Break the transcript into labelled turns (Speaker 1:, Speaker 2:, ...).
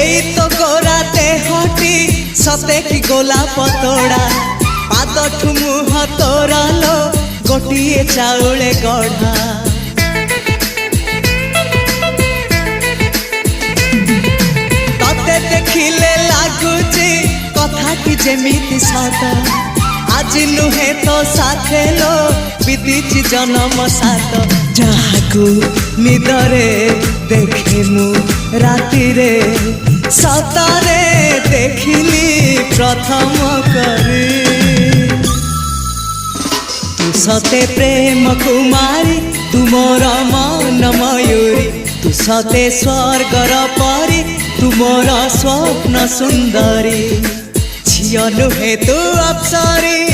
Speaker 1: एई तो गोरा देहटी सते कि गोलाप तोड़ा पाद मुह तोरा लो गोटिए चाउले गढ़ा तते देखिले लागुची कथाटी जेमिति सत आज नुहे तो साथे लो विदिची जन्म सात जहाकू निदरे देखे मु राति रे सतरे देखिली प्रथम करी तू सते प्रेम कुमारी तू मोर मन मयूरी तू सते स्वर्गर परी तू मोर स्वप्न सुंदरी झियो नुहे तू अप्सरी।